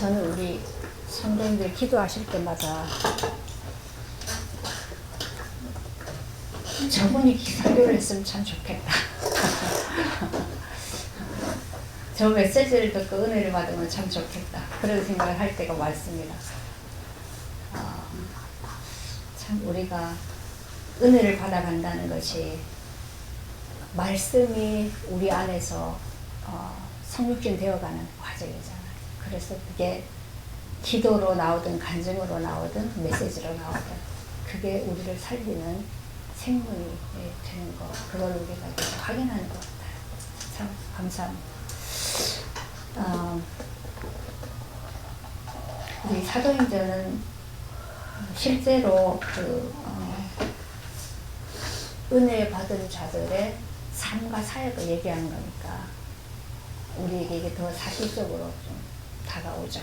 저는 우리 성도님들 기도하실 때마다 저분이 설교를 했으면 참 좋겠다. 저 메시지를 듣고 은혜를 받으면 참 좋겠다. 그런 생각을 할 때가 많습니다. 참 우리가 은혜를 받아간다는 것이 말씀이 우리 안에서 성육신 되어가는 과정이잖아요. 그래서 그게 기도로 나오든 간증으로 나오든 메시지로 나오든 그게 우리를 살리는 생명이 되는 거, 그걸 우리가 확인하는 것 같아요. 참 감사합니다. 우리 사도행전은 실제로 은혜 받은 자들의 삶과 사역을 얘기하는 거니까 우리에게 이게 더 사실적으로 좀 다가오죠.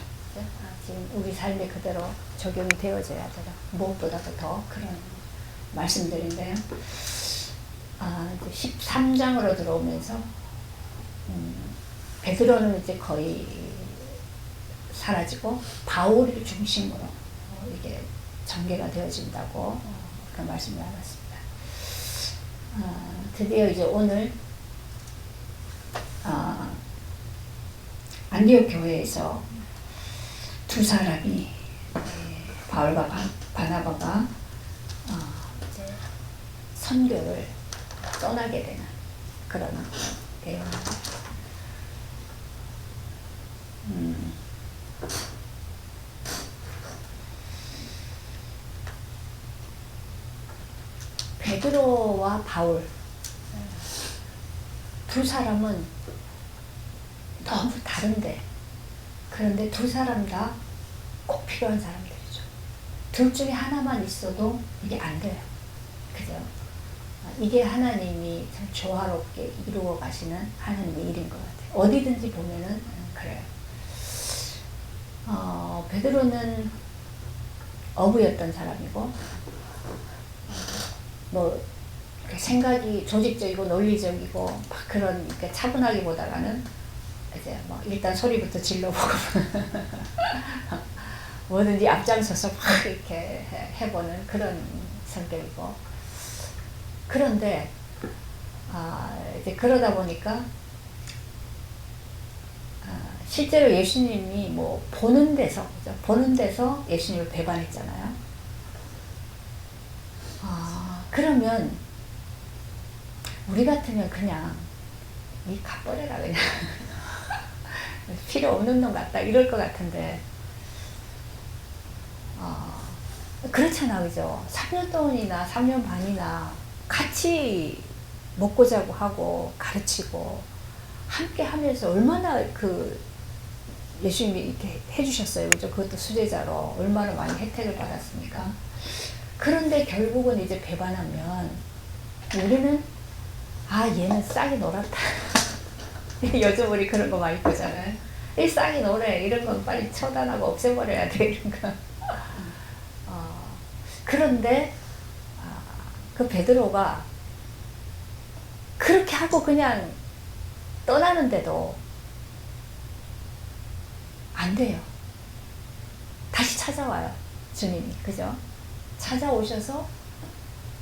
지금 우리 삶에 그대로 적용이 되어져야 돼요. 무엇보다도 더 그런 말씀드린데요. 이제 13장으로 들어오면서 베드로는 이제 거의 사라지고 바울을 중심으로 이게 전개가 되어진다고 그런 말씀을 나눴습니다. 드디어 이제 오늘 안디옥 교회에서 두 사람이 바울과 바나바가 이제 선교를 떠나게 되는 그런 내용입니다. 베드로와 바울 두 사람은 너무 다른데, 그런데 두 사람 다 꼭 필요한 사람들이죠. 둘 중에 하나만 있어도 이게 안 돼요. 그죠? 이게 하나님이 참 조화롭게 이루어 가시는 하나님의 일인 것 같아요. 어디든지 보면은 그래요. 베드로는 어부였던 사람이고, 뭐 생각이 조직적이고 논리적이고 막 그런 그러니까 차분하기보다는 이제 뭐 일단 소리부터 질러보고 뭐든지 앞장서서 막 이렇게 해보는 그런 성격이고, 그런데 이제 그러다 보니까 실제로 예수님이 뭐 보는 데서 예수님을 배반했잖아요. 그러면 우리 같으면 그냥 이 가버려라 그냥 필요 없는 놈 같다 이럴 것 같은데 그렇잖아, 그죠? 3년 동안이나 3년 반이나 같이 먹고 자고 하고 가르치고 함께 하면서 얼마나 예수님이 이렇게 해주셨어요, 그죠? 그것도 수제자로 얼마나 많이 혜택을 받았습니까? 그런데 결국은 이제 배반하면 우리는 얘는 싹이 놀았다. 요즘 우리 그런 거 많이 보잖아요. 이 싹이 노래 이런 건 빨리 처단하고 없애버려야 돼 이런 거. 그런데 그 베드로가 그렇게 하고 그냥 떠나는데도 안 돼요. 다시 찾아와요, 주님이. 그죠? 찾아오셔서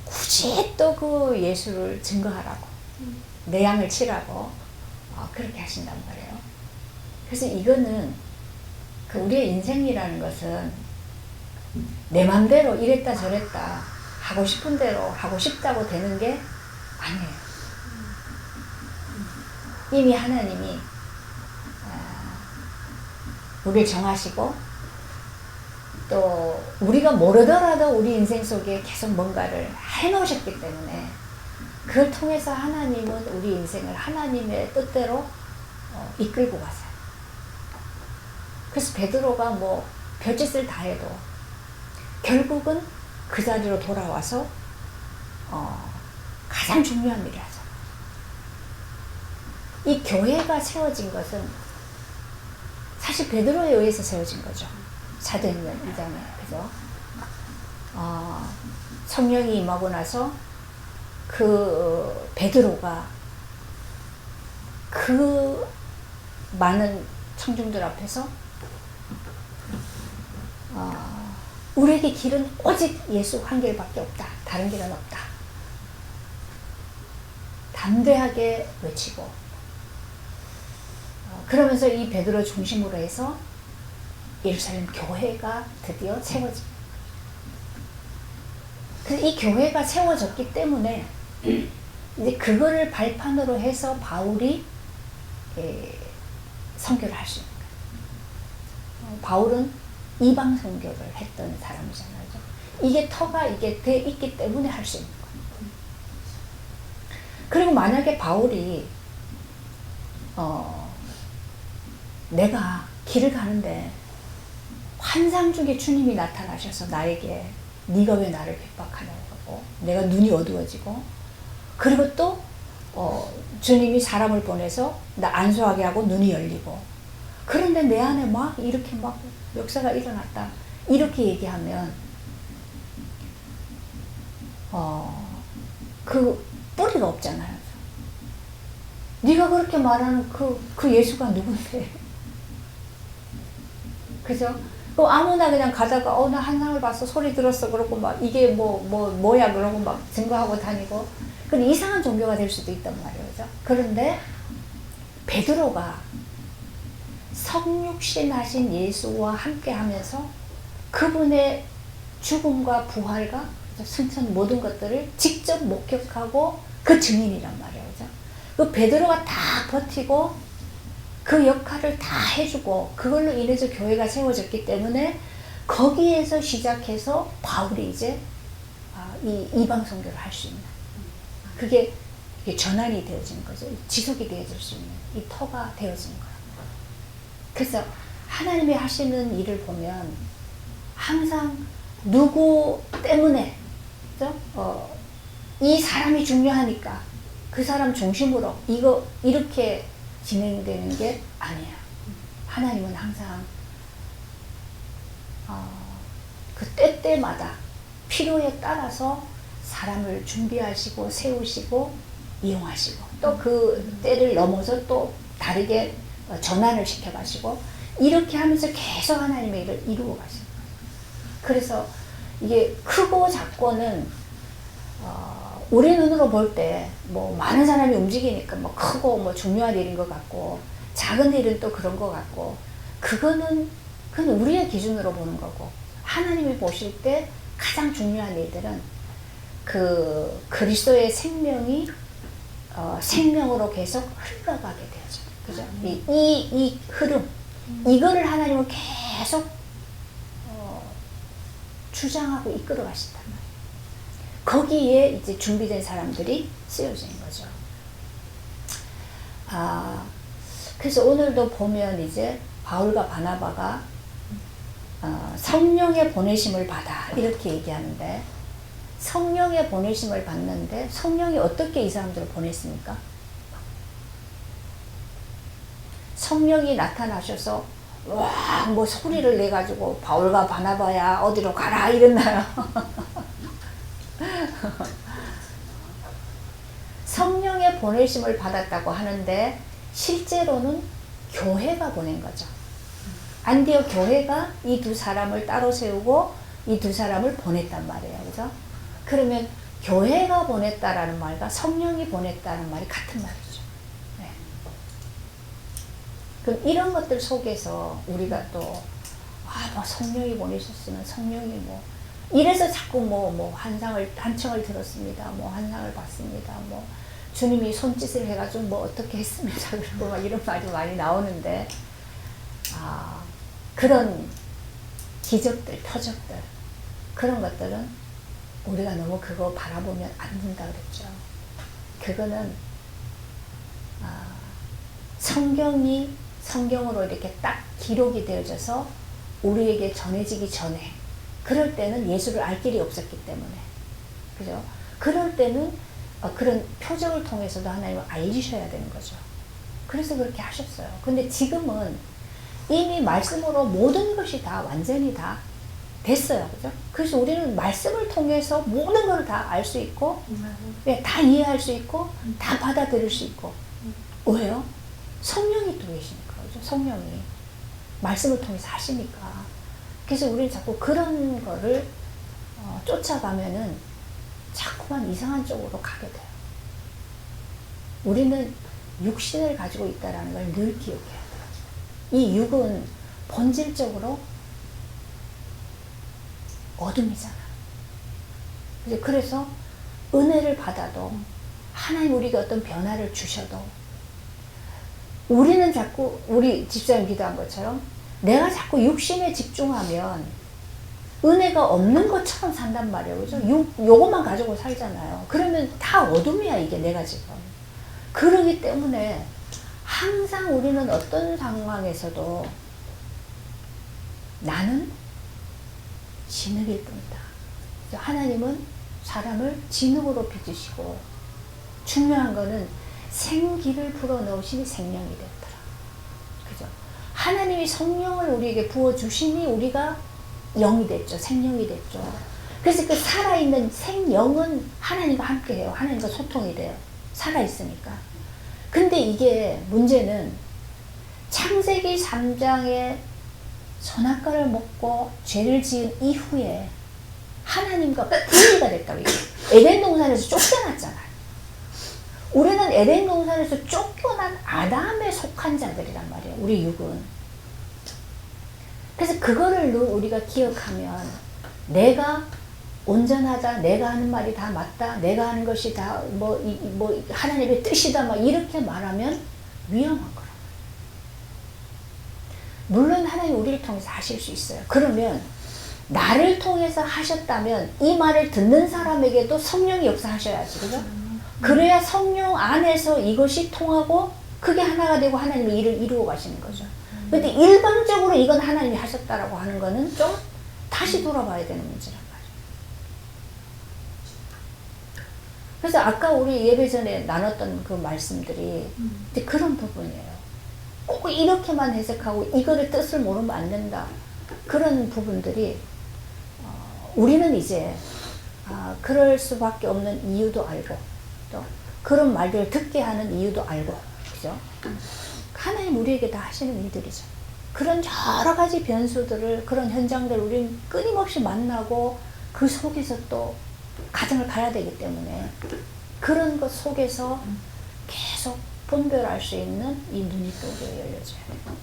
굳이 또 그 예수를 증거하라고, 내 양을 치라고 그렇게 하신단 말이에요. 그래서 이거는 우리의 인생이라는 것은 내 맘대로 이랬다 저랬다 하고 싶은 대로 하고 싶다고 되는 게 아니에요. 이미 하나님이 우리를 정하시고 또 우리가 모르더라도 우리 인생 속에 계속 뭔가를 해놓으셨기 때문에 그걸 통해서 하나님은 우리 인생을 하나님의 뜻대로 이끌고 가세요. 그래서 베드로가 뭐 별짓을 다 해도 결국은 그 자리로 돌아와서 가장 중요한 일을 하죠. 이 교회가 세워진 것은 사실 베드로에 의해서 세워진 거죠. 사도행전 1장에, 그죠? 성령이 임하고 나서 그 베드로가 그 많은 청중들 앞에서 우리에게 길은 오직 예수 한 길밖에 없다. 다른 길은 없다. 담대하게 외치고 그러면서 이 베드로 중심으로 해서 예루살렘 교회가 드디어 세워집니다. 그래서 이 교회가 세워졌기 때문에 이제 그거를 발판으로 해서 바울이 선교를 할 수 있는 거예요. 바울은 이방 선교를 했던 사람이잖아요. 이게 터가 이게 돼 있기 때문에 할 수 있는 거예요. 그리고 만약에 바울이 내가 길을 가는데 환상 중에 주님이 나타나셔서 나에게 네가 왜 나를 핍박하냐고 내가 눈이 어두워지고 그리고 또 주님이 사람을 보내서 나 안수하게 하고 눈이 열리고 그런데 내 안에 막 이렇게 막 역사가 일어났다 이렇게 얘기하면 그 뿌리가 없잖아요. 네가 그렇게 말하는 그 예수가 누군데? 그죠? 아무나 그냥 가다가 나 환상을 봤어 소리 들었어 그러고 막 이게 뭐야 그러고 막 증거하고 다니고 그런 이상한 종교가 될 수도 있단 말이에요. 그죠? 그런데 베드로가 성육신 하신 예수와 함께 하면서 그분의 죽음과 부활과 승천 모든 것들을 직접 목격하고 그 증인이란 말이에요. 그죠? 그 베드로가 다 버티고 그 역할을 다 해주고 그걸로 인해서 교회가 세워졌기 때문에 거기에서 시작해서 바울이 이제 이 이방 선교를 할 수 있는 그게 전환이 되어지는 거죠. 지속이 되어질 수 있는 이 터가 되어지는 거예요. 그래서 하나님이 하시는 일을 보면 항상 누구 때문에 그죠? 이 사람이 중요하니까 그 사람 중심으로 이렇게 진행되는 게 아니에요. 하나님은 항상 그 때때마다 필요에 따라서 사람을 준비하시고 세우시고 이용하시고 또 그 때를 넘어서 또 다르게 전환을 시켜가시고 이렇게 하면서 계속 하나님의 일을 이루어 가시는 거예요. 그래서 이게 크고 작고는 우리 눈으로 볼 때 뭐 많은 사람이 움직이니까 뭐 크고 뭐 중요한 일인 것 같고 작은 일은 또 그런 것 같고 그건 우리의 기준으로 보는 거고 하나님이 보실 때 가장 중요한 일들은 그 그리스도의 생명이 생명으로 계속 흘러가게 되죠. 그죠? 이 흐름 이거를 하나님은 계속 주장하고 이끌어 가신단 말이에요. 거기에 이제 준비된 사람들이 쓰여지는 거죠. 그래서 오늘도 보면 이제 바울과 바나바가 성령의 보내심을 받아 이렇게 얘기하는데 성령의 보내심을 받는데 성령이 어떻게 이 사람들을 보냈습니까? 성령이 나타나셔서 와, 뭐 소리를 내가지고 바울과 바나바야 어디로 가라 이랬나요? 성령의 보내심을 받았다고 하는데 실제로는 교회가 보낸 거죠. 안디옥 교회가 이 두 사람을 따로 세우고 이 두 사람을 보냈단 말이에요. 그죠? 그러면 교회가 보냈다라는 말과 성령이 보냈다는 말이 같은 말이죠. 네. 그럼 이런 것들 속에서 우리가 또 뭐 성령이 보내셨으면 성령이 뭐 이래서 자꾸 뭐 한청을 들었습니다. 뭐 환상을 봤습니다. 뭐 주님이 손짓을 해가지고 뭐 어떻게 했습니다. 그리고 막 이런 말도 많이 나오는데 그런 기적들, 표적들 그런 것들은 우리가 너무 그거 바라보면 안 된다 그랬죠. 그거는 성경이 성경으로 이렇게 딱 기록이 되어져서 우리에게 전해지기 전에 그럴 때는 예수를 알 길이 없었기 때문에 그죠? 그럴 때는 그런 표적을 통해서도 하나님을 알리셔야 되는 거죠. 그래서 그렇게 하셨어요. 근데 지금은 이미 말씀으로 모든 것이 다 완전히 다 됐어요. 그죠? 그래서 우리는 말씀을 통해서 모든 걸 다 알 수 있고 다 이해할 수 있고 다 받아들일 수 있고 왜요? 성령이 또 계시니까 그죠? 성령이 말씀을 통해서 하시니까 그래서 우리는 자꾸 그런 거를 쫓아가면은 자꾸만 이상한 쪽으로 가게 돼요. 우리는 육신을 가지고 있다는 걸 늘 기억해야 돼요. 이 육은 본질적으로 어둠이잖아. 그래서 은혜를 받아도 하나님 우리가 어떤 변화를 주셔도 우리는 자꾸 우리 집사님 기도한 것처럼 내가 자꾸 육신에 집중하면 은혜가 없는 것처럼 산단 말이에요. 그죠? 요것만 가지고 살잖아요. 그러면 다 어둠이야, 이게 내가 지금. 그러기 때문에 항상 우리는 어떤 상황에서도 나는 진흙일 뿐이다. 하나님은 사람을 진흙으로 빚으시고 중요한 거는 생기를 불어넣으시니 생명이 됐더라. 그죠? 하나님이 성령을 우리에게 부어주시니 우리가 영이 됐죠. 생명이 됐죠. 그래서 그 살아있는 생영은 하나님과 함께해요. 하나님과 소통이 돼요. 살아있으니까. 근데 이게 문제는 창세기 3장에 선악과를 먹고 죄를 지은 이후에 하나님과 분리가 됐다고 얘기해요. 에덴 동산에서 쫓겨났잖아요. 우리는 에덴 동산에서 쫓겨난 아담에 속한 자들이란 말이에요. 우리 육은. 그래서 그거를 우리가 기억하면 내가 온전하다, 내가 하는 말이 다 맞다, 내가 하는 것이 다 뭐 하나님의 뜻이다, 막 이렇게 말하면 위험한 거라. 물론 하나님 우리를 통해서 하실 수 있어요. 그러면 나를 통해서 하셨다면 이 말을 듣는 사람에게도 성령이 역사하셔야지, 그죠? 그래야 성령 안에서 이것이 통하고 그게 하나가 되고 하나님의 일을 이루어 가시는 거죠. 근데 일방적으로 이건 하나님이 하셨다라고 하는 거는 좀 다시 돌아봐야 되는 문제란 말이에요. 그래서 아까 우리 예배 전에 나눴던 그 말씀들이 이제 그런 부분이에요. 꼭 이렇게만 해석하고 이거를 뜻을 모르면 안 된다. 그런 부분들이 우리는 이제 그럴 수밖에 없는 이유도 알고 또 그런 말들을 듣게 하는 이유도 알고, 그죠? 하나님 우리에게 다 하시는 일들이죠. 그런 여러 가지 변수들을, 그런 현장들을 우리는 끊임없이 만나고 그 속에서 또 가정을 가야 되기 때문에 그런 것 속에서 계속 분별할 수 있는 이 눈이 또 우리가 열려져야 돼요.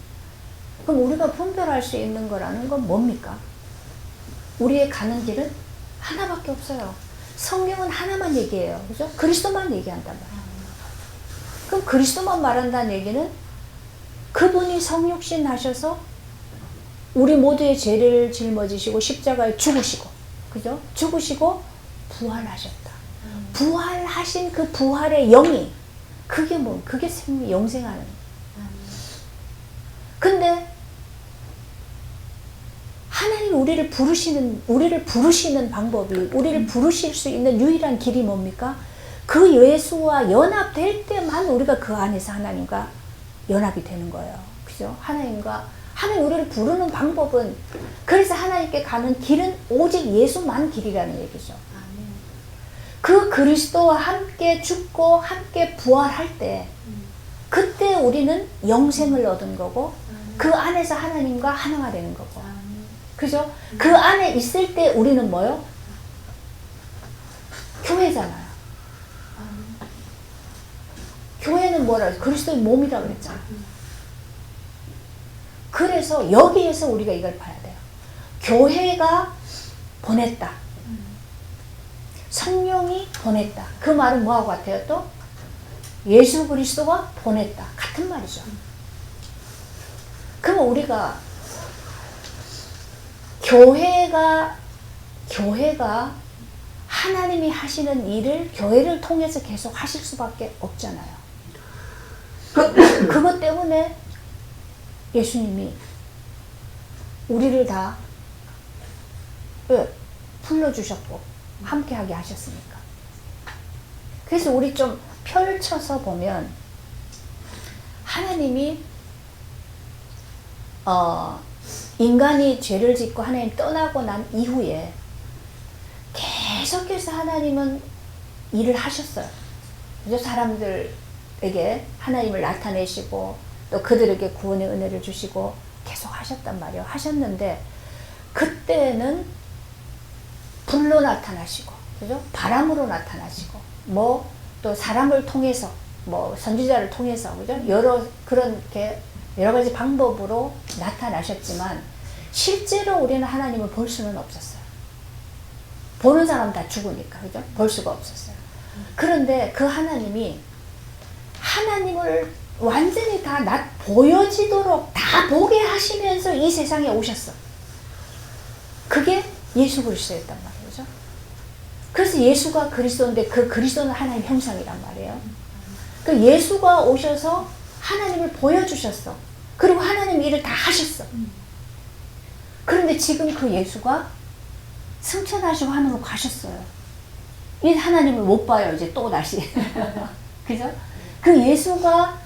그럼 우리가 분별할 수 있는 거라는 건 뭡니까? 우리의 가는 길은 하나밖에 없어요. 성경은 하나만 얘기해요. 그죠? 그리스도만 얘기한단 말이에요. 그럼 그리스도만 말한다는 얘기는 그분이 성육신 하셔서 우리 모두의 죄를 жил머지시고 십자가에 죽으시고, 그죠? 죽으시고 부활하셨다. 부활하신 그 부활의 영이 그게 뭐, 그게 영생하는. 근데 하나님 우리를 부르시는 방법이, 우리를 부르실 수 있는 유일한 길이 뭡니까? 그 예수와 연합될 때만 우리가 그 안에서 하나님과 연합이 되는 거예요. 그죠? 하나님 우리를 부르는 방법은, 그래서 하나님께 가는 길은 오직 예수만 길이라는 얘기죠. 그 그리스도와 함께 죽고 함께 부활할 때, 그때 우리는 영생을 얻은 거고, 그 안에서 하나님과 하나가 되는 거고. 그죠? 그 안에 있을 때 우리는 뭐요? 교회잖아요. 교회는 뭐라 그랬어요? 그리스도의 몸이라고 그랬잖아요. 그래서 여기에서 우리가 이걸 봐야 돼요. 교회가 보냈다. 성령이 보냈다. 그 말은 뭐하고 같아요? 또 예수 그리스도가 보냈다. 같은 말이죠. 그럼 우리가 교회가 하나님이 하시는 일을 교회를 통해서 계속 하실 수밖에 없잖아요. 그것 때문에 예수님이 우리를 다 불러주셨고 함께하게 하셨으니까. 그래서 우리 좀 펼쳐서 보면 하나님이 인간이 죄를 짓고 하나님 떠나고 난 이후에 계속해서 하나님은 일을 하셨어요. 그래서 사람들에게 하나님을 나타내시고 또 그들에게 구원의 은혜를 주시고 계속 하셨단 말이에요. 하셨는데 그때는 불로 나타나시고, 그죠? 바람으로 나타나시고, 뭐 또 사람을 통해서, 뭐 선지자를 통해서, 그죠? 그렇게 여러 가지 방법으로 나타나셨지만 실제로 우리는 하나님을 볼 수는 없었어요. 보는 사람 다 죽으니까, 그죠? 볼 수가 없었어요. 그런데 그 하나님이 하나님을 완전히 다 보여지도록 다 보게 하시면서 이 세상에 오셨어. 그게 예수 그리스도였단 말이죠. 그래서 예수가 그리스도인데 그 그리스도는 하나님 형상이란 말이에요. 그 예수가 오셔서 하나님을 보여주셨어. 그리고 하나님 일을 다 하셨어. 그런데 지금 그 예수가 승천하시고 하늘로 가셨어요. 이 하나님을 못 봐요. 이제 또 다시. 그죠? 그 예수가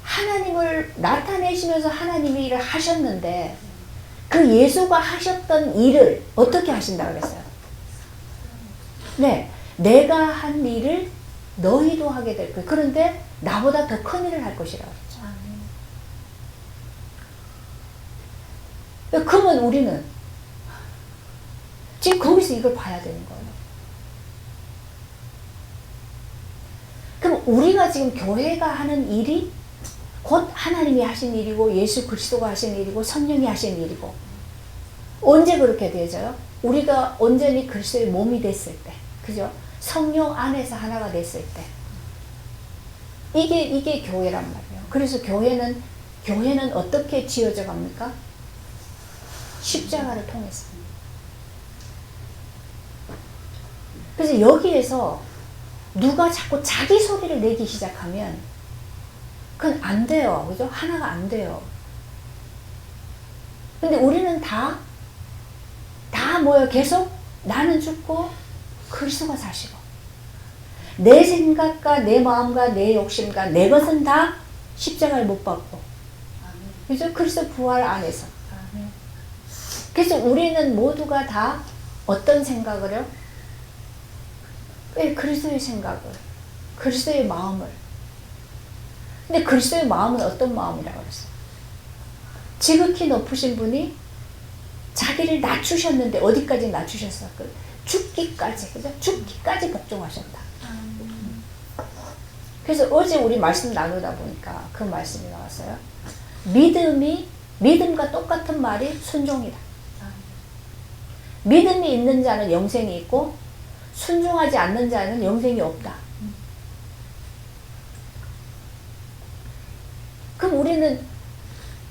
하나님을 나타내시면서 하나님의 일을 하셨는데 그 예수가 하셨던 일을 어떻게 하신다 그랬어요? 네, 내가 한 일을 너희도 하게 될 거예요. 그런데 나보다 더 큰 일을 할 것이라고 그랬죠. 그러면 우리는 지금 거기서 이걸 봐야 되는 거예요. 그럼 우리가 지금 교회가 하는 일이 곧 하나님이 하신 일이고 예수 그리스도가 하신 일이고 성령이 하신 일이고 언제 그렇게 되어져요? 우리가 온전히 그리스도의 몸이 됐을 때, 그죠? 성령 안에서 하나가 됐을 때 이게 교회란 말이에요. 그래서 교회는 어떻게 지어져 갑니까? 십자가를 통해서. 그래서 여기에서 누가 자꾸 자기 소리를 내기 시작하면 그건 안 돼요. 그죠? 하나가 안 돼요. 근데 우리는 다 뭐예요? 계속 나는 죽고 그리스도가 사시고 내 생각과 내 마음과 내 욕심과 내 것은 다 십자가를 못 받고 그죠? 그리스도 부활 안에서. 그래서 우리는 모두가 다 어떤 생각을요? 그리스도의 생각을, 그리스도의 마음을. 근데 그리스도의 마음은 어떤 마음이라고 그랬어요? 지극히 높으신 분이 자기를 낮추셨는데 어디까지 낮추셨어요? 죽기까지, 그죠? 죽기까지 복종하셨다. 그래서 어제 우리 말씀 나누다 보니까 그 말씀이 나왔어요. 믿음과 똑같은 말이 순종이다. 믿음이 있는 자는 영생이 있고 순종하지 않는 자는 영생이 없다. 그럼 우리는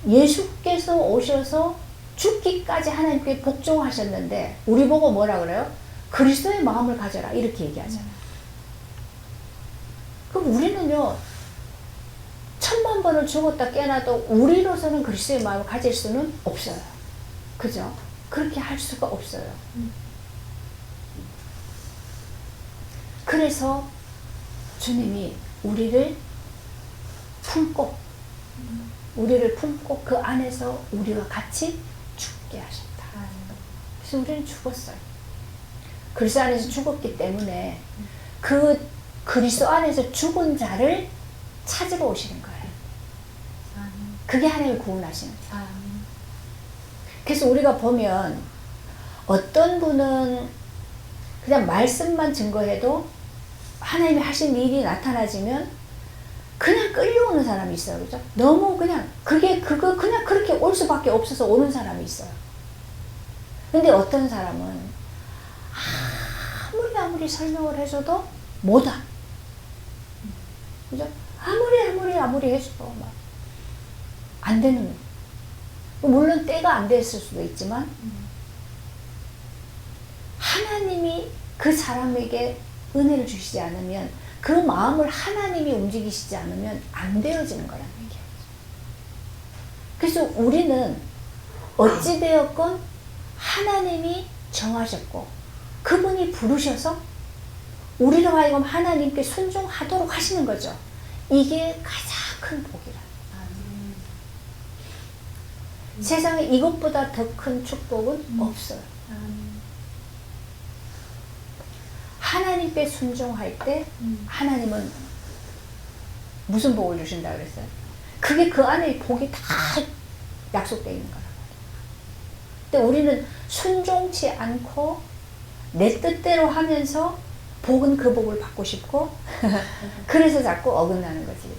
예수께서 오셔서 죽기까지 하나님께 복종하셨는데 우리 보고 뭐라 그래요? 그리스도의 마음을 가져라 이렇게 얘기하잖아요. 그럼 우리는요 10,000번을 죽었다 깨어나도 우리로서는 그리스도의 마음을 가질 수는 없어요. 그죠? 그렇게 할 수가 없어요. 그래서 주님이 우리를 품고 그 안에서 우리와 같이 죽게 하셨다. 그래서 우리는 죽었어요. 그리스도 안에서 죽었기 때문에 그 그리스도 안에서 죽은 자를 찾으러 오시는 거예요. 그게 하나님을 구원하시는 거예요. 그래서 우리가 보면 어떤 분은 그냥 말씀만 증거해도 하나님이 하신 일이 나타나지면 그냥 끌려오는 사람이 있어요. 그죠? 너무 그냥 그냥 그렇게 올 수밖에 없어서 오는 사람이 있어요. 근데 어떤 사람은 아무리 설명을 해줘도 못와. 그죠? 아무리 해줘도 막 안 되는. 물론 때가 안 됐을 수도 있지만 하나님이 그 사람에게 은혜를 주시지 않으면 그 마음을 하나님이 움직이시지 않으면 안 되어지는 거란 얘기예요. 그래서 우리는 어찌되었건 하나님이 정하셨고 그분이 부르셔서 우리로 하여금 하나님께 순종하도록 하시는 거죠. 이게 가장 큰 복이라. 세상에 이것보다 더 큰 축복은 없어요. 하나님께 순종할 때 하나님은 무슨 복을 주신다 그랬어요? 그게 그 안에 복이 다 약속되어 있는 거란 말이에요. 근데 우리는 순종치 않고 내 뜻대로 하면서 복은 그 복을 받고 싶고 그래서 자꾸 어긋나는 거지.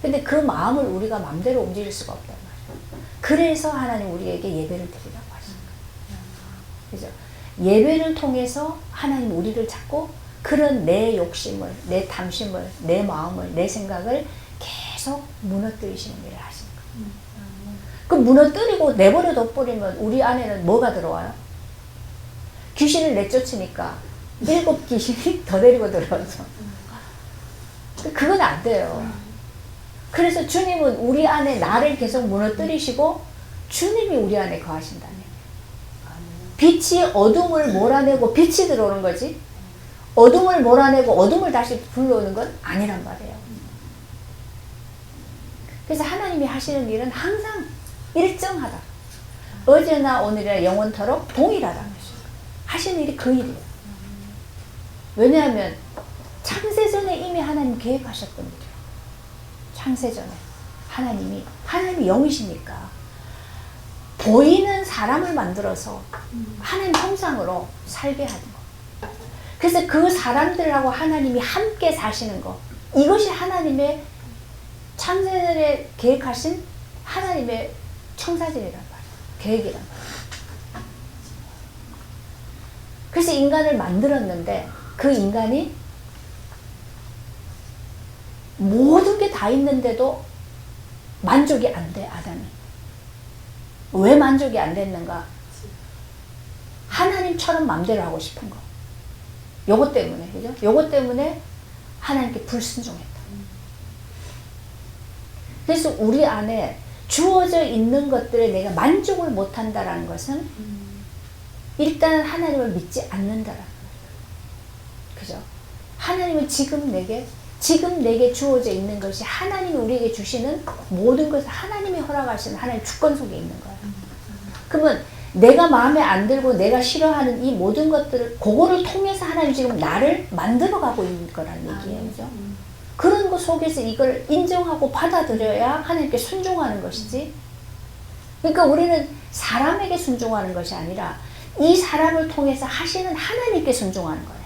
근데 그 마음을 우리가 마음대로 움직일 수가 없단 말이야. 그래서 하나님 우리에게 예배를 드리라고 하시는 거예요. 그죠? 예배를 통해서 하나님 우리를 자꾸 그런 내 욕심을, 내 탐심을, 내 마음을, 내 생각을 계속 무너뜨리시는 일을 하시는 거예요. 그 무너뜨리고 내버려 둬버리면 우리 안에는 뭐가 들어와요? 귀신을 내쫓으니까 7귀신이 더 데리고 들어와서 그건 안 돼요. 그래서 주님은 우리 안에 나를 계속 무너뜨리시고 주님이 우리 안에 거하신다네. 빛이 어둠을 몰아내고 빛이 들어오는 거지, 어둠을 몰아내고 어둠을 다시 불러오는 건 아니란 말이에요. 그래서 하나님이 하시는 일은 항상 일정하다. 어제나 오늘이나 영원토록 동일하다. 하시는 일이 그 일이에요. 왜냐하면 창세전에 이미 하나님 계획하셨던 일이에요. 창세전에 하나님이 영이시니까 보이는 사람을 만들어서 하나님 형상으로 살게 하는 거. 그래서 그 사람들하고 하나님이 함께 사시는 거, 이것이 하나님의 창세전에 계획하신 하나님의 청사진이란 말이에요. 계획이란 말이에요. 그래서 인간을 만들었는데 그 인간이 모든 게 다 있는데도 만족이 안 돼, 아담이. 왜 만족이 안 됐는가? 하나님처럼 마음대로 하고 싶은 거. 요것 때문에, 그죠? 요것 때문에 하나님께 불순종했다. 그래서 우리 안에 주어져 있는 것들에 내가 만족을 못 한다라는 것은 일단 하나님을 믿지 않는다라는 거예요. 그죠? 하나님은 지금 내게 주어져 있는 것이 하나님이 우리에게 주시는 모든 것을 하나님이 허락하시는 하나님의 주권 속에 있는 거예요. 그러면 내가 마음에 안 들고 내가 싫어하는 이 모든 것들을 그거를 통해서 하나님 지금 나를 만들어가고 있는 거라는 얘기예요. 그죠? 그런 것 속에서 이걸 인정하고 받아들여야 하나님께 순종하는 것이지. 그러니까 우리는 사람에게 순종하는 것이 아니라 이 사람을 통해서 하시는 하나님께 순종하는 거예요.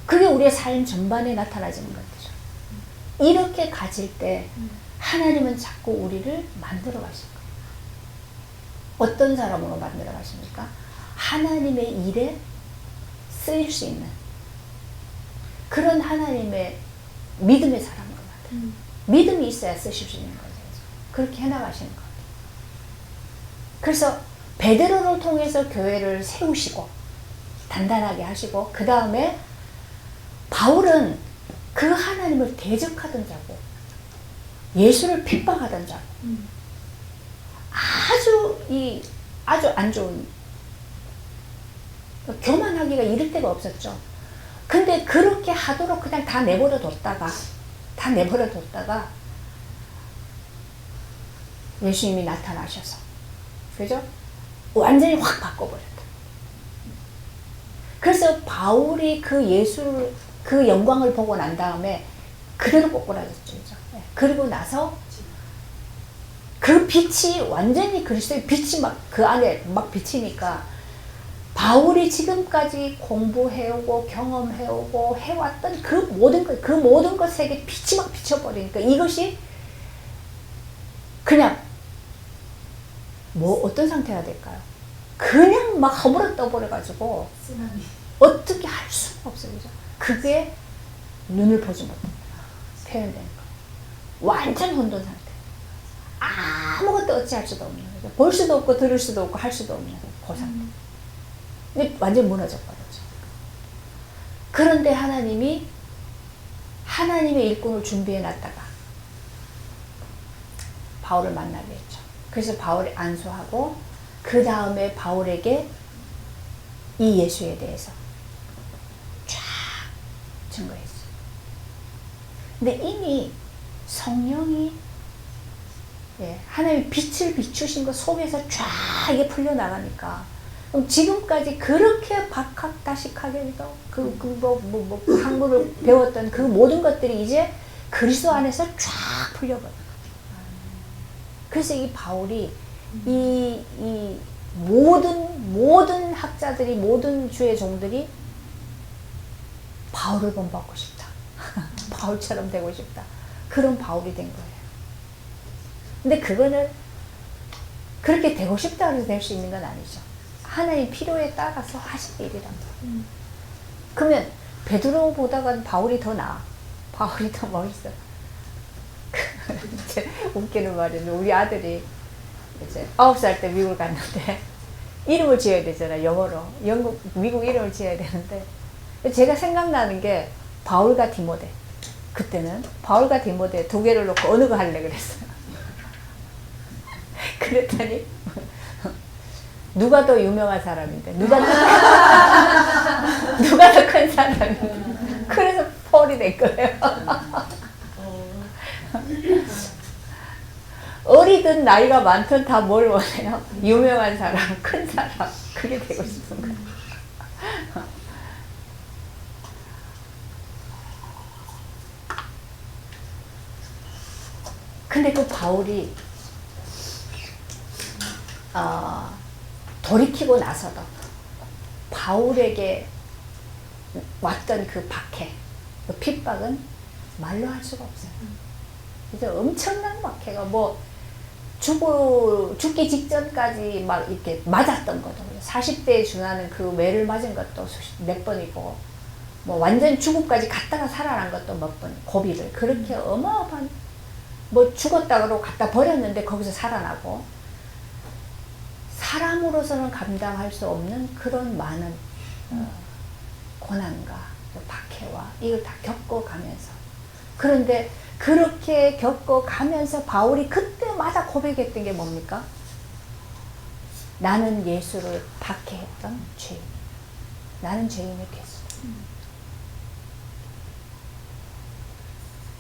그게 우리의 삶 전반에 나타나지는 것이죠. 이렇게 가질 때 하나님은 자꾸 우리를 만들어 가실 거예요. 어떤 사람으로 만들어 가십니까? 하나님의 일에 쓰일 수 있는 그런 하나님의 믿음의 사람으로 만들어요. 믿음이 있어야 쓰실 수 있는 거죠. 그렇게 해나가시는 거예요. 그래서 베드로를 통해서 교회를 세우시고 단단하게 하시고, 그 다음에 바울은 그 하나님을 대적하던 자고 예수를 핍박하던 자고 아주 안 좋은, 교만하기가 이를 데가 없었죠. 근데 그렇게 하도록 그냥 다 내버려 뒀다가 예수님이 나타나셔서, 그죠? 완전히 확 바꿔버렸다. 그래서 바울이 그 영광을 보고 난 다음에 그대로 꼬꾸라졌죠. 그리고 나서 그 빛이 완전히 그리스도의 빛이 막 그 안에 막 비치니까 바울이 지금까지 공부해오고 경험해오고 해왔던 그 모든 것에게 빛이 막 비쳐버리니까 이것이 그냥 어떤 상태가 될까요? 그냥 막 허물어 떠버려가지고 어떻게 할 수가 없어요. 그죠? 그게 눈을 보지 못합니다. 표현되는 거. 완전 혼돈 상태. 아무것도 어찌할 수도 없는 거죠. 볼 수도 없고 들을 수도 없고 할 수도 없는 그 상태. 근데 완전 무너져 버렸죠. 그런데 하나님이 하나님의 일꾼을 준비해 놨다가 바울을 만나게 했죠. 그래서 바울이 안수하고 그 다음에 바울에게 이 예수에 대해서 쫙 증거했어요. 근데 이미 성령이 하나님의 빛을 비추신 것 속에서 쫙 이게 풀려나가니까, 그럼 지금까지 그렇게 박학다식하게 한글을 배웠던 그 모든 것들이 이제 그리스도 안에서 쫙 풀려버려요. 그래서 이 바울이 이 모든 학자들이, 모든 주의 종들이 바울을 본받고 싶다. 바울처럼 되고 싶다. 그런 바울이 된 거예요. 근데 그거는 그렇게 되고 싶다 해서 될 수 있는 건 아니죠. 하나님 필요에 따라서 하실 일이란 말이에요. 그러면 베드로보다가 바울이 더 나아. 바울이 더 멋있어. 이제 웃기는 말이에요. 우리 아들이 이제 9살 때 미국을 갔는데 이름을 지어야 되잖아, 영어로. 미국 이름을 지어야 되는데 제가 생각나는 게 바울과 디모데. 그때는 바울과 디모데 두 개를 놓고 어느 거 할래 그랬어요. 그랬더니 누가 더 유명한 사람인데, 누가 더 큰 사람인데. 그래서 폴이 된 거예요. 어리든 나이가 많든 다 뭘 원해요? 유명한 사람, 큰 사람. 그게 되고 싶은 거예요. 근데 그 바울이 돌이키고 나서도 바울에게 왔던 그 박해, 그 핍박은 말로 할 수가 없어요. 이제 엄청난 박해가 죽기 직전까지 막 이렇게 맞았던 것도 40대에 준하는 그 매를 맞은 것도 몇 번이고, 완전 죽음까지 갔다가 살아난 것도 몇 번, 고비를 그렇게 어마어마한, 죽었다 그러고 갖다 버렸는데 거기서 살아나고, 사람으로서는 감당할 수 없는 그런 많은 고난과 박해와 이걸 다 겪어가면서, 그런데 그렇게 겪어가면서 바울이 그때마다 고백했던 게 뭡니까? 나는 예수를 박해했던 죄인. 나는 죄인의 괴수.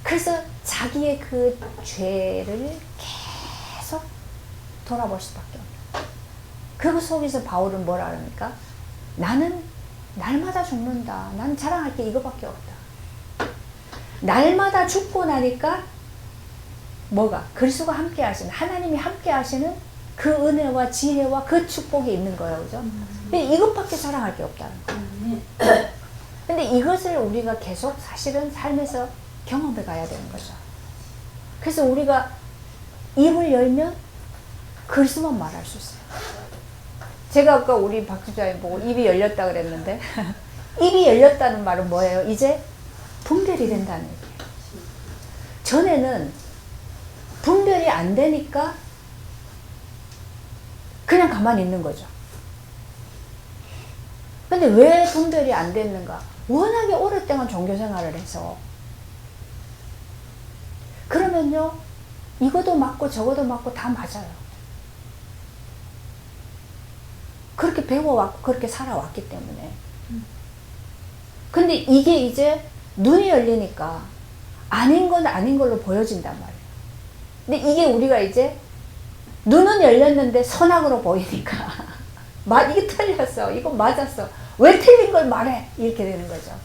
그래서 자기의 그 죄를 계속 돌아볼 수밖에 없는. 그 속에서 바울은 뭐라 합니까? 나는 날마다 죽는다. 난 자랑할 게 이거밖에 없다. 날마다 죽고 나니까 뭐가? 그리스도가 함께 하시는, 하나님이 함께 하시는 그 은혜와 지혜와 그 축복이 있는 거예요. 그죠? 근데 이것밖에 자랑할 게 없다는 거예요. 근데 이것을 우리가 계속 사실은 삶에서 경험해 가야 되는 거죠. 그래서 우리가 입을 열면 그리스도만 말할 수 있어요. 제가 아까 우리 박 집사님 보고 입이 열렸다 그랬는데 입이 열렸다는 말은 뭐예요? 이제 분별이 된다는 얘기예요. 전에는 분별이 안 되니까 그냥 가만히 있는 거죠. 근데 왜 분별이 안 됐는가? 워낙에 오랫동안 종교생활을 해서. 그러면요, 이것도 맞고 저것도 맞고 다 맞아요. 그렇게 배워왔고 그렇게 살아왔기 때문에. 근데 이게 이제 눈이 열리니까 아닌 건 아닌 걸로 보여진단 말이에요. 근데 이게 우리가 이제 눈은 열렸는데 선악으로 보이니까 이게 틀렸어, 이거 맞았어, 왜 틀린 걸 말해, 이렇게 되는 거죠.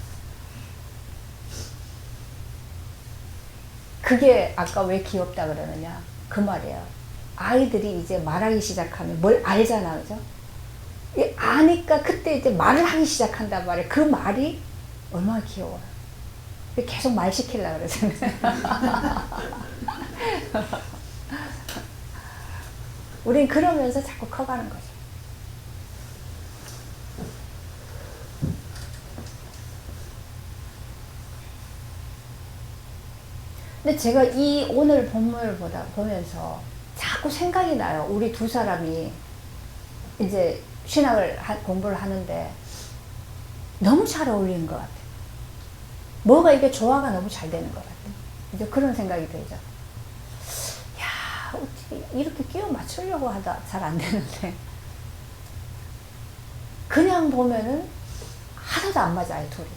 그게 아까 왜 귀엽다 그러느냐, 그 말이에요. 아이들이 이제 말하기 시작하면 뭘 알잖아, 그죠? 아니까 그때 이제 말을 하기 시작한단 말이에요. 그 말이 얼마나 귀여워요. 계속 말 시키려고 그러잖아요. 우린 그러면서 자꾸 커가는 거죠. 근데 제가 이 오늘 본문을 보면서 자꾸 생각이 나요. 우리 두 사람이 이제 신학을 공부를 하는데 너무 잘 어울리는 것 같아요. 뭐가 이게 조화가 너무 잘 되는 것 같아요. 이제 그런 생각이 들죠. 야, 어떻게 이렇게 끼워 맞추려고 하다 잘 안 되는데. 그냥 보면은 하나도 안 맞아요, 둘이.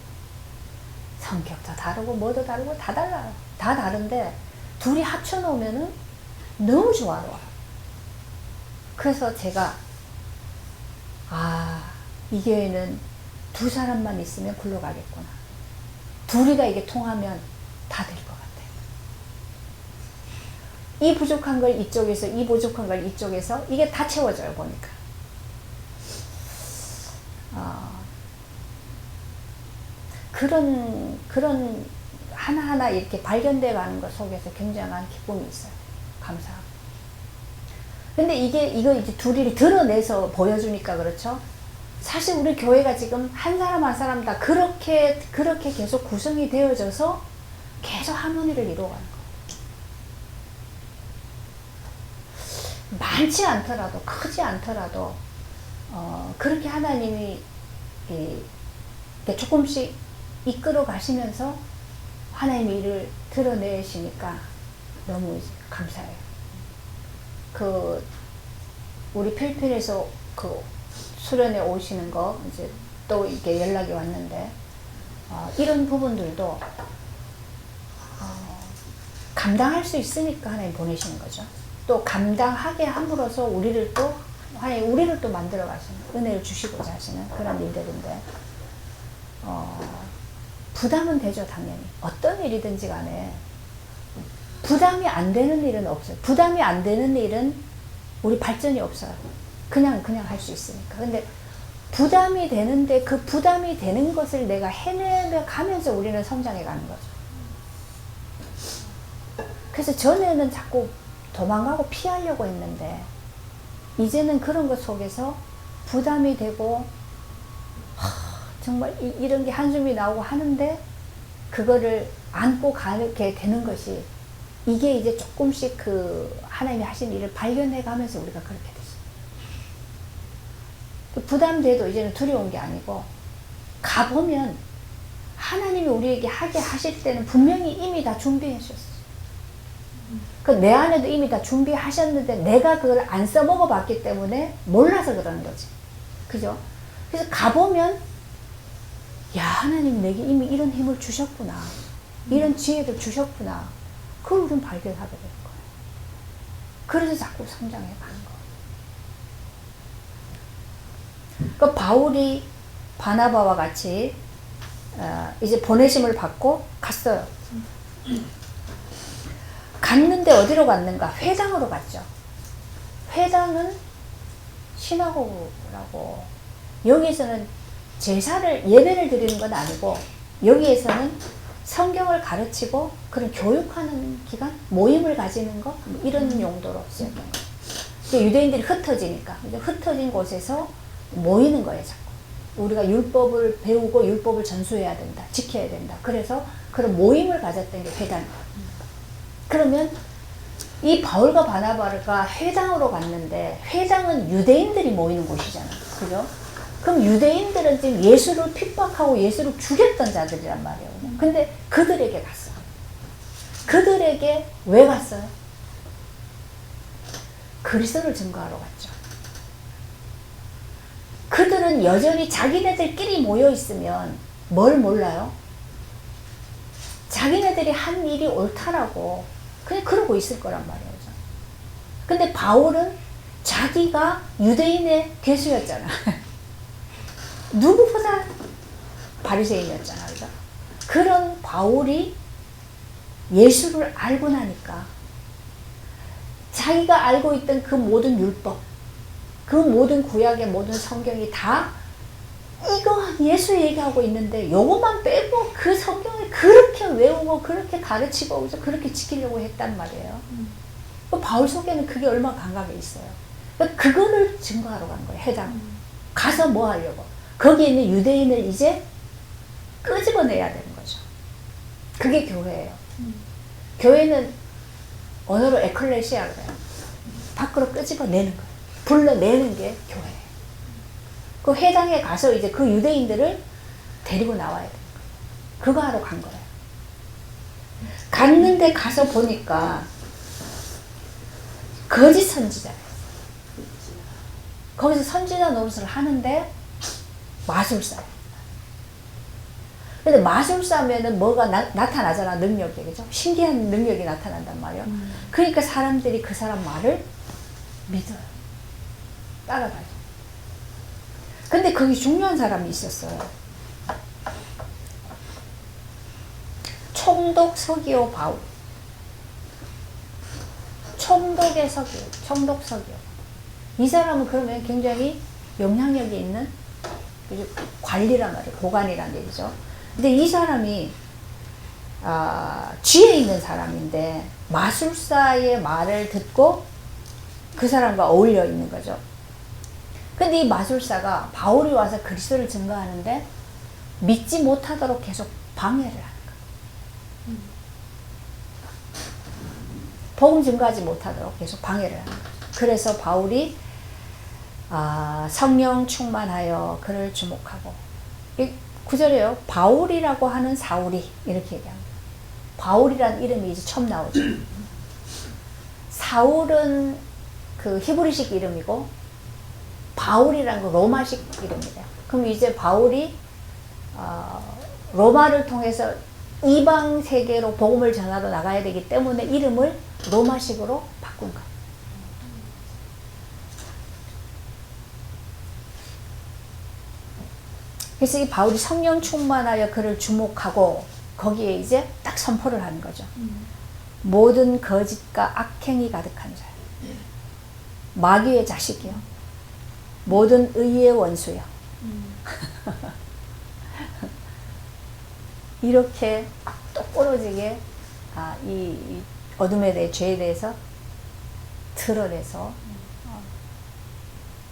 성격도 다르고 뭐도 다르고 다 달라요. 다 다른데 둘이 합쳐놓으면은 너무 조화로워요. 그래서 제가 이 교회는 두 사람만 있으면 굴러가겠구나. 둘이가 이게 통하면 다 될 것 같아요. 이 부족한 걸 이쪽에서, 이 부족한 걸 이쪽에서, 이게 다 채워져요, 보니까. 그런 하나하나 이렇게 발견돼 가는 것 속에서 굉장한 기쁨이 있어요. 감사하고. 근데 이거 이제 둘이 드러내서 보여주니까 그렇죠? 사실 우리 교회가 지금 한 사람 한 사람 다 그렇게 계속 구성이 되어져서 계속 하모니를 이루어가는 거예요. 많지 않더라도, 크지 않더라도, 그렇게 하나님이 조금씩 이끌어 가시면서 하나님의 일을 드러내시니까 너무 감사해요. 우리 필리핀에서 수련회 오시는 거, 이제 또 이렇게 연락이 왔는데, 이런 부분들도, 감당할 수 있으니까 하나님 보내시는 거죠. 또 감당하게 함으로써 하나님 우리를 또 만들어 가시는, 은혜를 주시고자 하시는 그런 일들인데, 부담은 되죠, 당연히. 어떤 일이든지 간에 부담이 안 되는 일은 없어요. 부담이 안 되는 일은 우리 발전이 없어요. 그냥 할 수 있으니까. 근데 부담이 되는데 그 부담이 되는 것을 내가 해내며 가면서 우리는 성장해 가는 거죠. 그래서 전에는 자꾸 도망가고 피하려고 했는데 이제는 그런 것 속에서 부담이 되고 정말 이런 게 한숨이 나오고 하는데 그거를 안고 가게 되는 것이 이게 이제 조금씩 하나님이 하신 일을 발견해 가면서 우리가 그렇게 됐어요. 부담돼도 이제는 두려운 게 아니고 가보면 하나님이 우리에게 하게 하실 때는 분명히 이미 다 준비해 주셨어요. 내 안에도 이미 다 준비하셨는데 내가 그걸 안 써먹어 봤기 때문에 몰라서 그러는 거지. 그죠? 그래서 가보면 야, 하나님 내게 이미 이런 힘을 주셨구나. 이런 지혜를 주셨구나. 그걸 우리는 발견하게 되는 거예요. 그래서 자꾸 성장해 가는 거예요. 그 바울이 바나바와 같이 이제 보내심을 받고 갔어요. 갔는데 어디로 갔는가? 회당으로 갔죠. 회당은 시나고그라고, 여기에서는 예배를 드리는 건 아니고 여기에서는 성경을 가르치고 그런 교육하는 기간, 모임을 가지는 거, 이런 용도로 쓰였던 거예요. 유대인들이 흩어지니까 흩어진 곳에서 모이는 거예요. 자꾸 우리가 율법을 배우고 율법을 전수해야 된다, 지켜야 된다. 그래서 그런 모임을 가졌던 게 회당이에요. 그러면 이 바울과 바나바가 회당으로 갔는데 회당은 유대인들이 모이는 곳이잖아요. 그죠? 그럼 유대인들은 지금 예수를 핍박하고 예수를 죽였던 자들이란 말이에요. 근데 그들에게 갔어요. 그들에게 왜 갔어요? 그리스도를 증거하러 갔죠. 그들은 여전히 자기네들끼리 모여 있으면 뭘 몰라요? 자기네들이 한 일이 옳다라고 그냥 그러고 있을 거란 말이에요. 근데 바울은 자기가 유대인의 괴수였잖아. 누구보다 바리새인이었잖아. 그죠? 그런 바울이 예수를 알고 나니까 자기가 알고 있던 그 모든 율법, 그 모든 구약의 모든 성경이 다 이거 예수 얘기하고 있는데 요것만 빼고 그 성경을 그렇게 외우고 그렇게 가르치고 그렇게 지키려고 했단 말이에요. 바울 속에는 그게 얼마나 강하게 있어요. 그거를 증거하러 간 거예요. 회당 가서 뭐 하려고? 거기에 있는 유대인을 이제 끄집어내야 되는 거죠. 그게 교회예요. 교회는 언어로 에클레시아 그래요. 밖으로 끄집어내는 거예요. 불러내는 게 교회예요. 그 회당에 가서 이제 그 유대인들을 데리고 나와야 되는 거예요. 그거 하러 간 거예요. 갔는데 가서 보니까 거짓 선지자예요. 거기서 선지자 노릇을 하는데 마술사예요. 근데 마술사면은 뭐가 나타나잖아, 능력이. 그죠? 신기한 능력이 나타난단 말이에요. 그러니까 사람들이 그 사람 말을 믿어요. 따라가요. 근데 거기 중요한 사람이 있었어요. 총독 서기오 바울. 총독의 서기오, 총독 서기오. 이 사람은 그러면 굉장히 영향력이 있는 관리란 말이에요. 고관이란 얘기죠. 근데 이 사람이 쥐에 있는 사람인데 마술사의 말을 듣고 그 사람과 어울려 있는 거죠. 근데 이 마술사가 바울이 와서 그리스도를 증거하는데 믿지 못하도록 계속 방해를 하는 거예요. 복음 증거하지 못하도록 계속 방해를 하는 거죠. 그래서 바울이 성령 충만하여 그를 주목하고, 이 구절이에요. 바울이라고 하는 사울이 이렇게 얘기합니다. 바울이라는 이름이 이제 처음 나오죠. 사울은 그 히브리식 이름이고 바울이라는 거 로마식 이름이에요. 그럼 이제 바울이 로마를 통해서 이방 세계로 복음을 전하러 나가야 되기 때문에 이름을 로마식으로 바꾼 거예요. 그래서 이 바울이 성령 충만하여 그를 주목하고 거기에 이제 딱 선포를 하는 거죠. 모든 거짓과 악행이 가득한 자, 마귀의 자식이요, 모든 의의 원수요. 이렇게 똑부러지게 이 어둠에 대해, 죄에 대해서 드러내서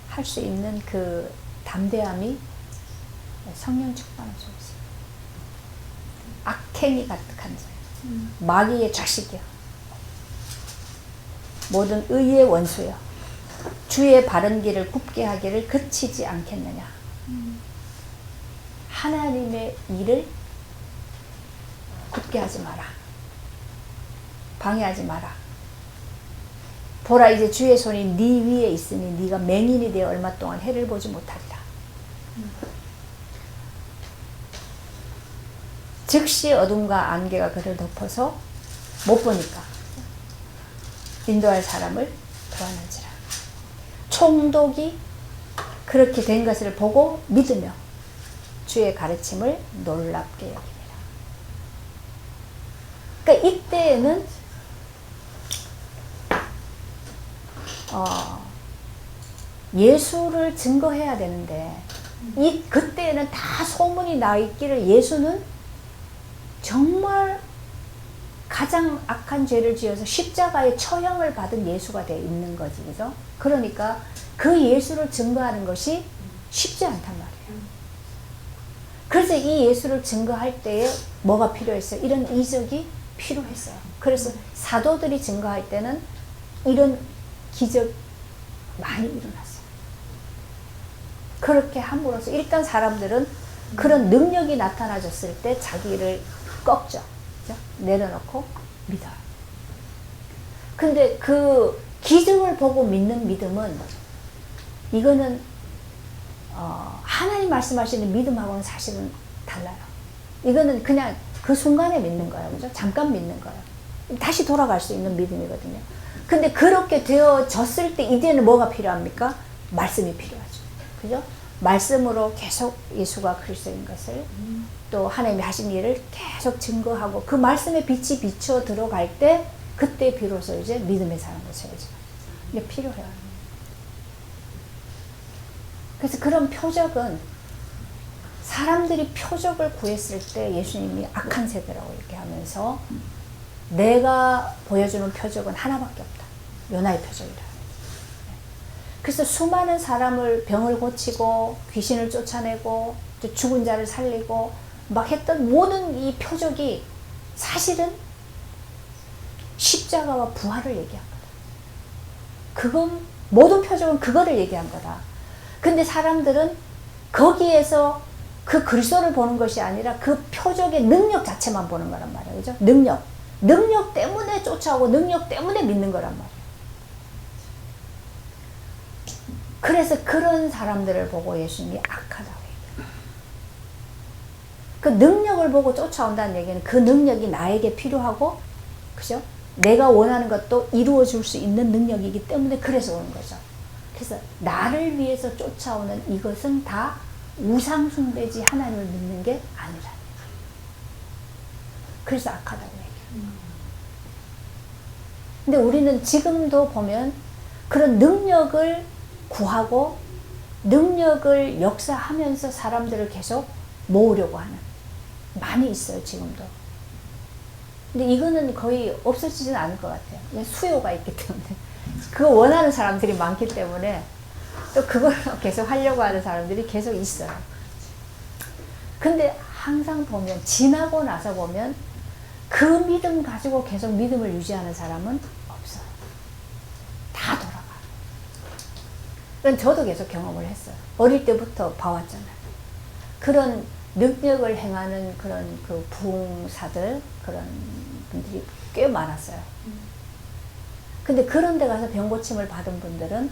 할 수 있는 그 담대함이 성령 충만한 속에서. 악행이 가득한 자, 마귀의 자식이요, 모든 의의 원수요, 주의 바른 길을 굽게 하기를 그치지 않겠느냐. 하나님의 일을 굽게 하지 마라, 방해하지 마라. 보라, 이제 주의 손이 네 위에 있으니 네가 맹인이 되어 얼마 동안 해를 보지 못하리라. 즉시 어둠과 안개가 그를 덮어서 못 보니까 인도할 사람을 구하는지라. 총독이 그렇게 된 것을 보고 믿으며 주의 가르침을 놀랍게 여깁니다. 그러니까 이때에는 예수를 증거해야 되는데 그때에는 다 소문이 나 있기를 예수는 정말 가장 악한 죄를 지어서 십자가에 처형을 받은 예수가 되어 있는 거지, 그죠? 그러니까 그 예수를 증거하는 것이 쉽지 않단 말이에요. 그래서 이 예수를 증거할 때에 뭐가 필요했어요? 이런 이적이 필요했어요. 그래서 사도들이 증거할 때는 이런 기적 많이 일어났어요. 그렇게 함으로써 일단 사람들은 그런 능력이 나타나졌을 때 자기를 꺾죠. 그죠? 내려놓고 믿어요. 근데 그 기적을 보고 믿는 믿음은, 이거는 하나님 말씀하시는 믿음하고는 사실은 달라요. 이거는 그냥 그 순간에 믿는 거예요. 그죠? 잠깐 믿는 거예요. 다시 돌아갈 수 있는 믿음이거든요. 근데 그렇게 되어졌을 때 이제는 뭐가 필요합니까? 말씀이 필요하죠. 그죠? 말씀으로 계속 예수가 그리스도인 것을, 또 하나님이 하신 일을 계속 증거하고 그 말씀의 빛이 비쳐 들어갈 때 그때 비로소 이제 믿음의 사람으로 세워지는, 이게 필요해요. 그래서 그런 표적은, 사람들이 표적을 구했을 때 예수님이 악한 세대라고 이렇게 하면서 내가 보여주는 표적은 하나밖에 없다. 요나의 표적이라. 그래서 수많은 사람을 병을 고치고 귀신을 쫓아내고 죽은 자를 살리고 막 했던 모든 이 표적이 사실은 십자가와 부활을 얘기한 거다. 그건, 모든 표적은 그거를 얘기한 거다. 근데 사람들은 거기에서 그 그리스도를 보는 것이 아니라 그 표적의 능력 자체만 보는 거란 말이에요. 그죠? 능력 때문에 쫓아오고 능력 때문에 믿는 거란 말이에요. 그래서 그런 사람들을 보고 예수님이 악하다고 얘기해요. 그 능력을 보고 쫓아온다는 얘기는 그 능력이 나에게 필요하고, 그죠? 내가 원하는 것도 이루어 줄 수 있는 능력이기 때문에 그래서 오는 거죠. 그래서 나를 위해서 쫓아오는 이것은 다 우상 숭배지 하나님을 믿는 게 아니라. 그래서 악하다고 얘기해요. 근데 우리는 지금도 보면 그런 능력을 구하고 능력을 역사하면서 사람들을 계속 모으려고 하는, 많이 있어요, 지금도. 근데 이거는 거의 없어지진 않을 것 같아요. 수요가 있기 때문에. 그거 원하는 사람들이 많기 때문에 또 그걸 계속 하려고 하는 사람들이 계속 있어요. 근데 항상 보면, 지나고 나서 보면 그 믿음 가지고 계속 믿음을 유지하는 사람은 없어요. 다 돌아가요. 그건 저도 계속 경험을 했어요. 어릴 때부터 봐왔잖아요. 그런 능력을 행하는 그런 그 부흥사들, 그런 분들이 꽤 많았어요. 근데 그런 데 가서 병 고침을 받은 분들은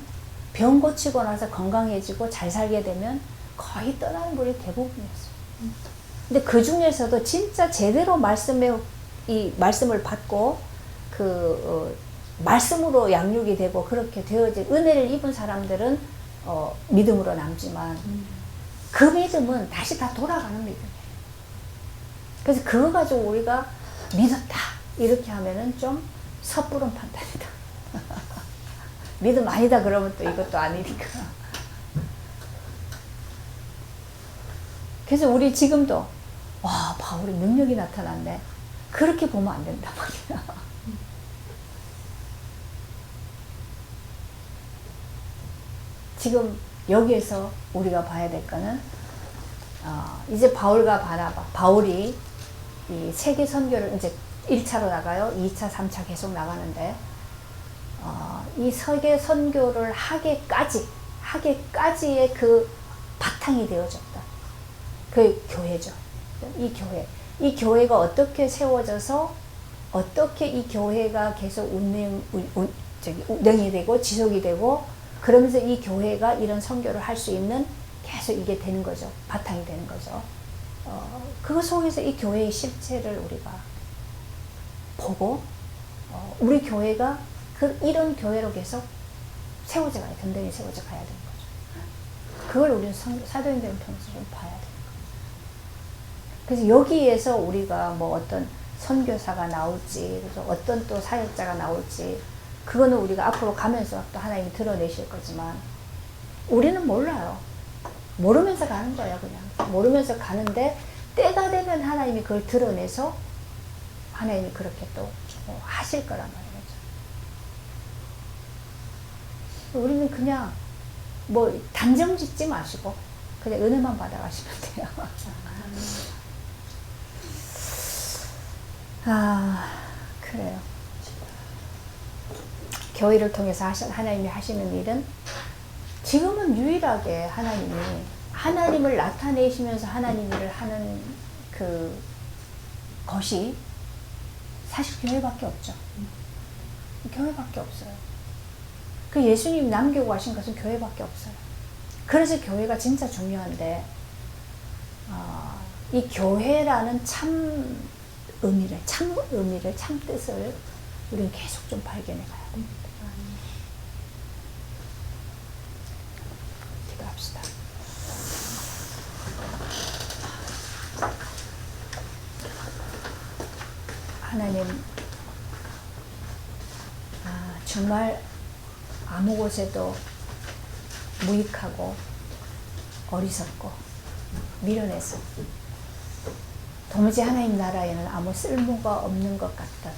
병 고치고 나서 건강해지고 잘 살게 되면 거의 떠나는 분이 대부분이었어요. 근데 그 중에서도 진짜 제대로 말씀을 받고 말씀으로 양육이 되고 그렇게 되어진 은혜를 입은 사람들은 믿음으로 남지만 그 믿음은 다시 다 돌아가는 믿음이에요. 그래서 그거 가지고 우리가 믿었다 이렇게 하면은 좀 섣부른 판단이다. 믿음 아니다 그러면 또 이것도 아니니까. 그래서 우리 지금도 와, 바울이 능력이 나타났네. 그렇게 보면 안 된단 말이야. 지금 여기에서 우리가 봐야 될 거는 이제 바울과 바나바, 바울이 이 세계 선교를 이제 1차로 나가요. 2차, 3차 계속 나가는데 이 세계 선교를 하게까지의 그 바탕이 되어졌다. 그 교회죠. 이 교회가 어떻게 세워져서 어떻게 이 교회가 계속 운영이 되고 지속이 되고 그러면서 이 교회가 이런 선교를 할 수 있는 계속 이게 되는 거죠. 바탕이 되는 거죠. 그거 속에서 이 교회의 실체를 우리가 보고 우리 교회가 이런 교회로 계속 세워져 가야, 든든히 세워져 가야 되는 거죠. 그걸 우리는 사도행전을 통해서 좀 봐야 되는 거죠. 그래서 여기에서 우리가 뭐 어떤 선교사가 나올지, 그래서 어떤 또 사역자가 나올지, 그거는 우리가 앞으로 가면서 또 하나님이 드러내실 거지만, 우리는 몰라요. 모르면서 가는 거예요, 그냥. 모르면서 가는데, 때가 되면 하나님이 그걸 드러내서, 하나님이 그렇게 또 하실 거란 말이죠. 우리는 그냥, 뭐, 단정 짓지 마시고, 그냥 은혜만 받아가시면 돼요. 그래요. 교회를 통해서 하나님이 하시는 일은 지금은 유일하게 하나님을 나타내시면서 하나님 일을 하는 그 것이 사실 교회밖에 없죠. 교회밖에 없어요. 그 예수님 남기고 가신 것은 교회밖에 없어요. 그래서 교회가 진짜 중요한데 이 교회라는 참 의미를, 참 뜻을 우리는 계속 좀 발견해 가야 됩니다. 기도합시다. 하나님, 정말 아무 곳에도 무익하고 어리석고 미련해서 도무지 하나님 나라에는 아무 쓸모가 없는 것 같던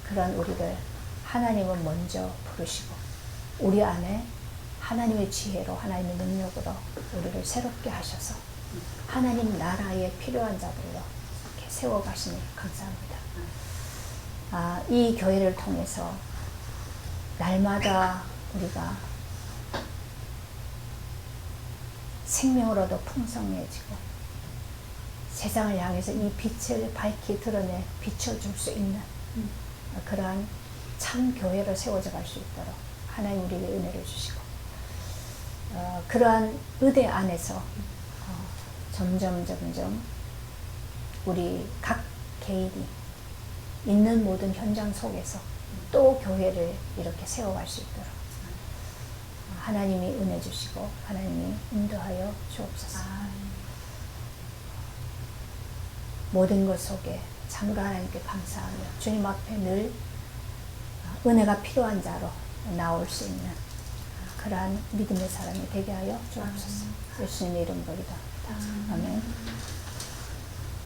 그런 우리를 하나님은 먼저 부르시고 우리 안에 하나님의 지혜로 하나님의 능력으로 우리를 새롭게 하셔서 하나님 나라에 필요한 자들로 이렇게 세워가시니 감사합니다. 이 교회를 통해서 날마다 우리가 생명으로도 풍성해지고 세상을 향해서 이 빛을 밝히 드러내 비춰줄 수 있는 그러한 참 교회로 세워져 갈 수 있도록 하나님 우리에게 은혜를 주시고 그러한 의대 안에서 점점 우리 각 개인이 있는 모든 현장 속에서 또 교회를 이렇게 세워갈 수 있도록 하나님이 은혜 주시고 하나님이 인도하여 주옵소서. 모든 것 속에 참으로 하나님께 감사하며 주님 앞에 늘 은혜가 필요한 자로 나올 수 있는 그러한 믿음의 사람이 되게 하여 주옵소서. 예수님의 이름으로 기도합니다. 아멘.